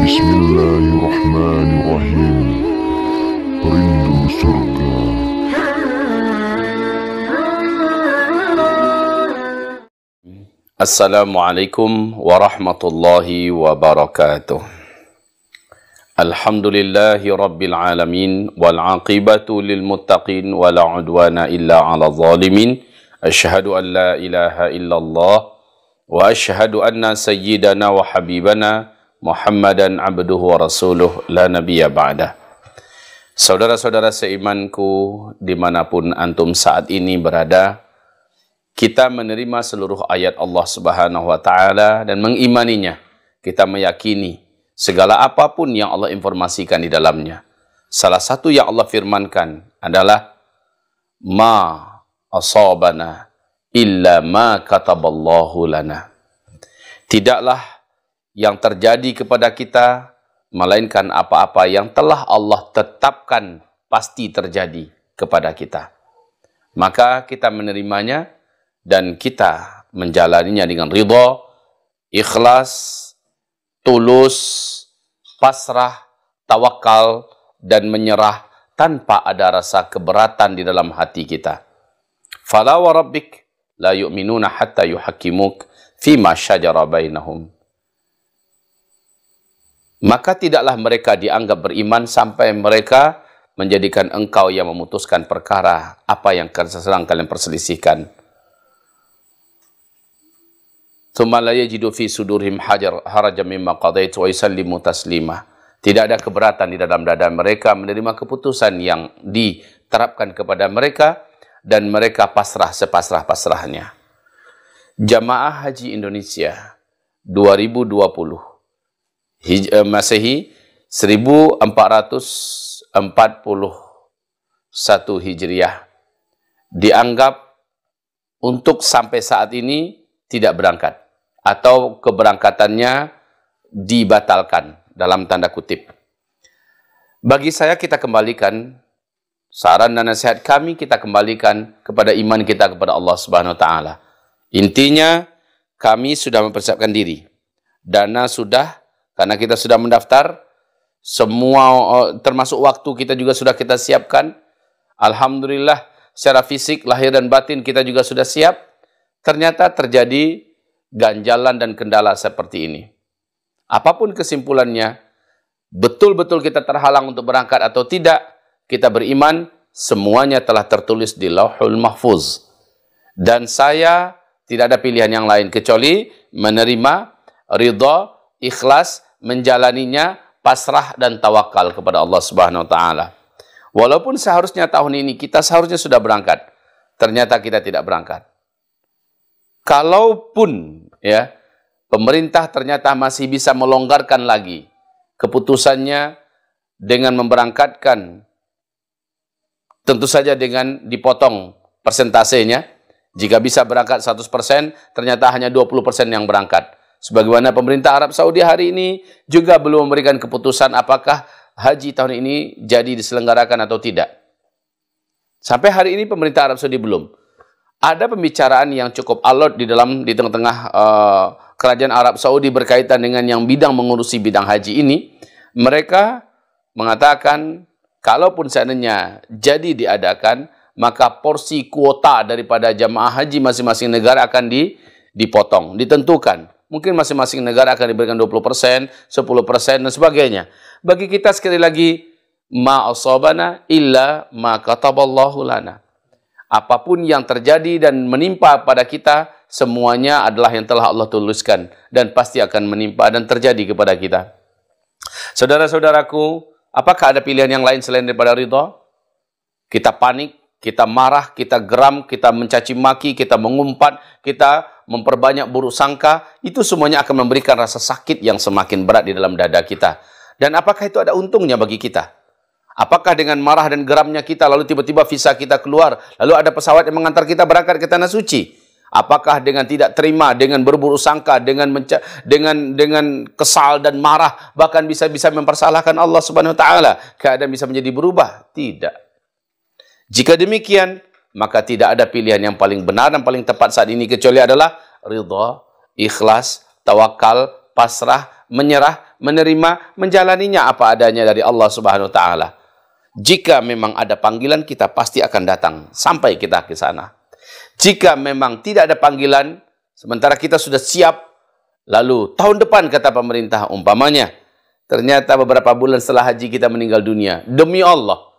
Bismillahirrahmanirrahim. Rindu surga. Assalamualaikum warahmatullahi wabarakatuh. Alhamdulillahi rabbil alamin wal aqibatu lil muttaqin wala udwana illa 'alal zalimin. Asyhadu an la ilaha illallah wa asyhadu anna sayyidana wa habibana Muhammadan abduhu wa rasuluh la nabiyya ba'dah. Saudara-saudara seimanku dimanapun antum saat ini berada, kita menerima seluruh ayat Allah Subhanahu wa Ta'ala dan mengimaninya. Kita meyakini segala apapun yang Allah informasikan di dalamnya. Salah satu yang Allah firmankan adalah ma asabana illa ma kataballahu lana. Tidaklah yang terjadi kepada kita melainkan apa-apa yang telah Allah tetapkan pasti terjadi kepada kita. Maka kita menerimanya dan kita menjalaninya dengan ridha, ikhlas, tulus, pasrah, tawakal, dan menyerah tanpa ada rasa keberatan di dalam hati kita. Fala wa rabbik la yu'minuna hatta yuhakkimuk fima syajara bainahum. Maka tidaklah mereka dianggap beriman sampai mereka menjadikan engkau yang memutuskan perkara apa yang sedang kalian perselisihkan. Tsumma la yajidu fi sudurihim harajan mimma qadaitu wa yusallimu taslima. Tidak ada keberatan di dalam dada mereka menerima keputusan yang diterapkan kepada mereka dan mereka pasrah sepasrah-pasrahnya. Jamaah Haji Indonesia 2020 Masehi 1441 Hijriah dianggap untuk sampai saat ini tidak berangkat atau keberangkatannya dibatalkan dalam tanda kutip. Bagi saya kita kembalikan saran dan nasihat kami, kita kembalikan kepada iman kita kepada Allah Subhanahu wa Ta'ala. Intinya kami sudah mempersiapkan diri. Dana sudah, karena kita sudah mendaftar, semua termasuk waktu kita juga sudah kita siapkan. Alhamdulillah secara fisik, lahir dan batin kita juga sudah siap. Ternyata terjadi ganjalan dan kendala seperti ini. Apapun kesimpulannya, betul-betul kita terhalang untuk berangkat atau tidak, kita beriman semuanya telah tertulis di Lauhul Mahfuz. Dan saya tidak ada pilihan yang lain kecuali menerima, ridha, ikhlas, menjalaninya, pasrah dan tawakal kepada Allah Subhanahu wa Ta'ala. Walaupun seharusnya tahun ini kita seharusnya sudah berangkat, ternyata kita tidak berangkat. Kalaupun ya pemerintah ternyata masih bisa melonggarkan lagi keputusannya dengan memberangkatkan, tentu saja dengan dipotong persentasenya. Jika bisa berangkat 100%, ternyata hanya 20% yang berangkat. Sebagaimana pemerintah Arab Saudi hari ini juga belum memberikan keputusan apakah haji tahun ini jadi diselenggarakan atau tidak. Sampai hari ini pemerintah Arab Saudi belum. Ada pembicaraan yang cukup alot di tengah-tengah kerajaan Arab Saudi berkaitan dengan yang mengurusi bidang haji ini. Mereka mengatakan kalaupun seandainya jadi diadakan, maka porsi kuota daripada jamaah haji masing-masing negara akan dipotong, ditentukan. Mungkin masing-masing negara akan diberikan 20%, 10% dan sebagainya. Bagi kita sekali lagi, ma asabana illa ma kataballahu lana. Apapun yang terjadi dan menimpa pada kita, semuanya adalah yang telah Allah tuliskan dan pasti akan menimpa dan terjadi kepada kita. Saudara-saudaraku, apakah ada pilihan yang lain selain daripada ridha? Kita panik, kita marah, kita geram, kita mencaci maki, kita mengumpat, kita memperbanyak buruk sangka, itu semuanya akan memberikan rasa sakit yang semakin berat di dalam dada kita. Dan apakah itu ada untungnya bagi kita? Apakah dengan marah dan geramnya kita, lalu tiba-tiba visa kita keluar, lalu ada pesawat yang mengantar kita berangkat ke Tanah Suci? Apakah dengan tidak terima, dengan berburuk sangka, dengan kesal dan marah, bahkan bisa-bisa mempersalahkan Allah Subhanahu wa Ta'ala, keadaan bisa menjadi berubah? Tidak. Jika demikian, maka tidak ada pilihan yang paling benar dan paling tepat saat ini kecuali adalah ridha, ikhlas, tawakal, pasrah, menyerah, menerima, menjalaninya apa adanya dari Allah Subhanahu wa taala. Jika memang ada panggilan, kita pasti akan datang sampai kita ke sana. Jika memang tidak ada panggilan, sementara kita sudah siap, lalu tahun depan kata pemerintah umpamanya, ternyata beberapa bulan setelah haji kita meninggal dunia, demi Allah,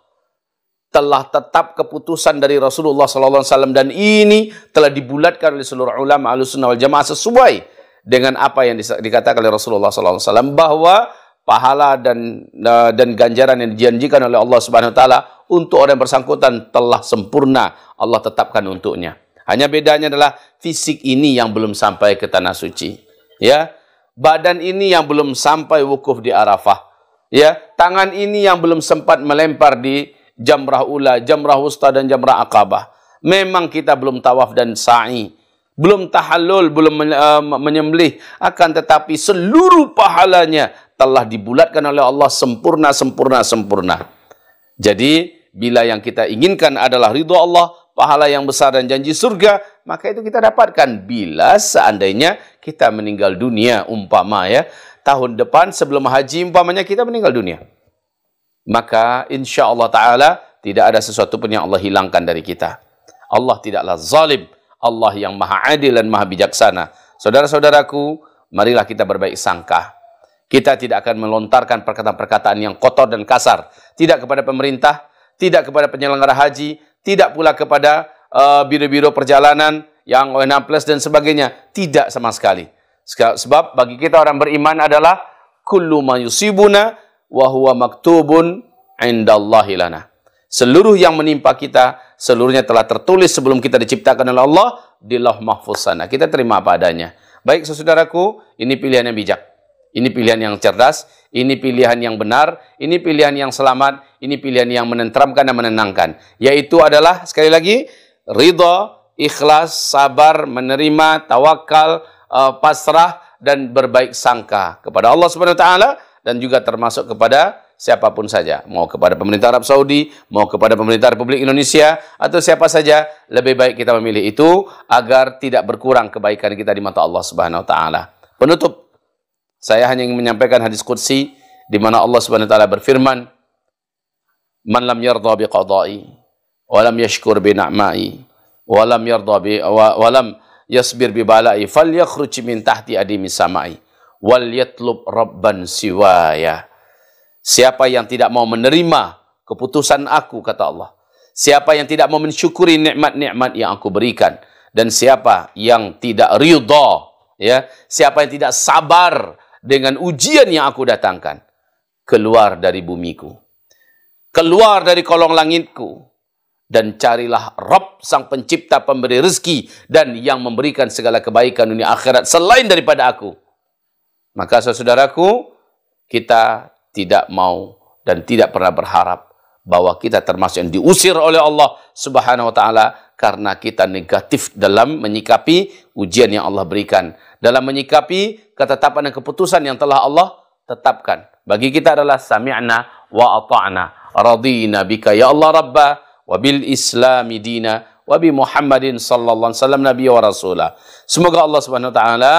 telah tetap keputusan dari Rasulullah SAW dan ini telah dibulatkan oleh seluruh ulama Ahlussunnah wal Jamaah sesuai dengan apa yang dikatakan oleh Rasulullah SAW bahwa pahala dan ganjaran yang dijanjikan oleh Allah Subhanahu wa taala untuk orang yang bersangkutan telah sempurna Allah tetapkan untuknya. Hanya bedanya adalah fisik ini yang belum sampai ke tanah suci, ya. Badan ini yang belum sampai wukuf di Arafah, ya. Tangan ini yang belum sempat melempar di Jamrah Ula, Jamrah Wusta dan Jamrah Aqabah. Memang kita belum tawaf dan sa'i, belum tahallul, belum menyembelih, akan tetapi seluruh pahalanya telah dibulatkan oleh Allah sempurna. Jadi, bila yang kita inginkan adalah ridha Allah, pahala yang besar dan janji surga, maka itu kita dapatkan bila seandainya kita meninggal dunia, umpama ya, tahun depan sebelum haji umpamanya kita meninggal dunia. Maka insya Allah ta'ala tidak ada sesuatu pun yang Allah hilangkan dari kita. Allah tidaklah zalim. Allah yang maha adil dan maha bijaksana. Saudara-saudaraku, marilah kita berbaik sangka. Kita tidak akan melontarkan perkataan-perkataan yang kotor dan kasar. Tidak kepada pemerintah, tidak kepada penyelenggara haji, tidak pula kepada biro-biro perjalanan yang ONH Plus dan sebagainya. Tidak sama sekali. Sebab bagi kita orang beriman adalah kullu ma yusibuna wa huwa maktubun indallahi lana. Seluruh yang menimpa kita, seluruhnya telah tertulis sebelum kita diciptakan oleh Allah di Lauh Mahfuz sana. Kita terima apa adanya. Baik saudaraku, ini pilihan yang bijak. Ini pilihan yang cerdas, ini pilihan yang benar, ini pilihan yang selamat, ini pilihan yang menenteramkan dan menenangkan. Yaitu adalah, sekali lagi, ridha, ikhlas, sabar, menerima, tawakal, pasrah, dan berbaik sangka kepada Allah Subhanahu wa taala, dan juga termasuk kepada siapapun saja. Mau kepada pemerintah Arab Saudi, mau kepada pemerintah Republik Indonesia, atau siapa saja, lebih baik kita memilih itu agar tidak berkurang kebaikan kita di mata Allah Subhanahu wa taala. Penutup, saya hanya ingin menyampaikan hadis qudsi di mana Allah Subhanahu wa taala berfirman, "Man lam yardha bi qada'i wa lam yashkur bi ni'ma'i wa lam yardha bi wa lam yasbir bi bala'i falyakhruj min tahti adimi sama'i wal yatlub rabban siwaya." Siapa yang tidak mau menerima keputusan aku, kata Allah, siapa yang tidak mau mensyukuri nikmat-nikmat yang aku berikan, dan siapa yang tidak ridha, ya, siapa yang tidak sabar dengan ujian yang aku datangkan, keluar dari bumiku, keluar dari kolong langitku, dan carilah Rabb sang pencipta, pemberi rezeki, dan yang memberikan segala kebaikan dunia akhirat selain daripada aku. Maka saudaraku, kita tidak mau dan tidak pernah berharap bahwa kita termasuk yang diusir oleh Allah Subhanahu wa taala karena kita negatif dalam menyikapi ujian yang Allah berikan, dalam menyikapi ketetapan dan keputusan yang telah Allah tetapkan. Bagi kita adalah sami'na wa ata'na, radina bika ya Allah rabba, wa bil islami dina, wa bi Muhammadin sallallahu alaihi wasallam nabiyya wa rasulah. Semoga Allah Subhanahu wa taala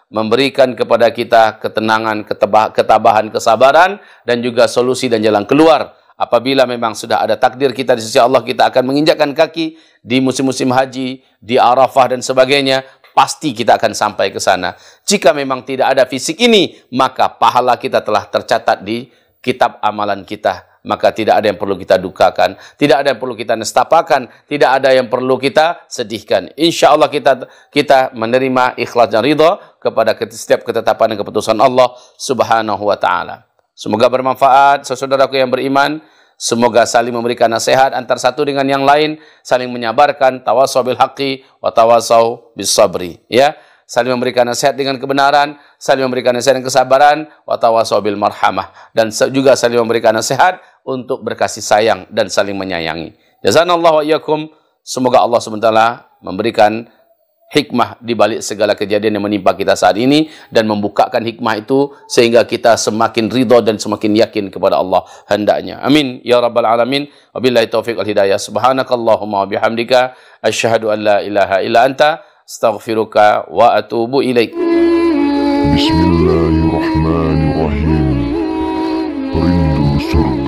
memberikan kepada kita ketenangan, ketabahan, kesabaran, dan juga solusi dan jalan keluar. Apabila memang sudah ada takdir kita di sisi Allah, kita akan menginjakkan kaki di musim-musim haji, di Arafah dan sebagainya, pasti kita akan sampai ke sana. Jika memang tidak ada fisik ini, maka pahala kita telah tercatat di kitab amalan kita. Maka tidak ada yang perlu kita dukakan, tidak ada yang perlu kita nestapakan, tidak ada yang perlu kita sedihkan. Insya Allah kita menerima ikhlas dan ridha kepada setiap ketetapan dan keputusan Allah Subhanahu wa taala. Semoga bermanfaat saudaraku yang beriman. Semoga saling memberikan nasihat antar satu dengan yang lain, saling menyabarkan, tawasau bil haqqi wa tawasau bis sabri, ya. Saling memberikan nasihat dengan kebenaran, saling memberikan nasihat dengan kesabaran, wa tawasau bil marhamah, dan juga saling memberikan nasihat untuk berkasih sayang dan saling menyayangi. Jazanallahu wa iyyakum. Semoga Allah SWT memberikan hikmah di balik segala kejadian yang menimpa kita saat ini dan membukakan hikmah itu sehingga kita semakin ridha dan semakin yakin kepada Allah hendaknya. Amin ya rabbal alamin. Wabillahi taufiq wal hidayah. Subhanakallahumma wa bihamdika asyhadu an la ilaha illa anta astaghfiruka wa atubu ilaik. Bismillahirrahmanirrahim. Rindu surga.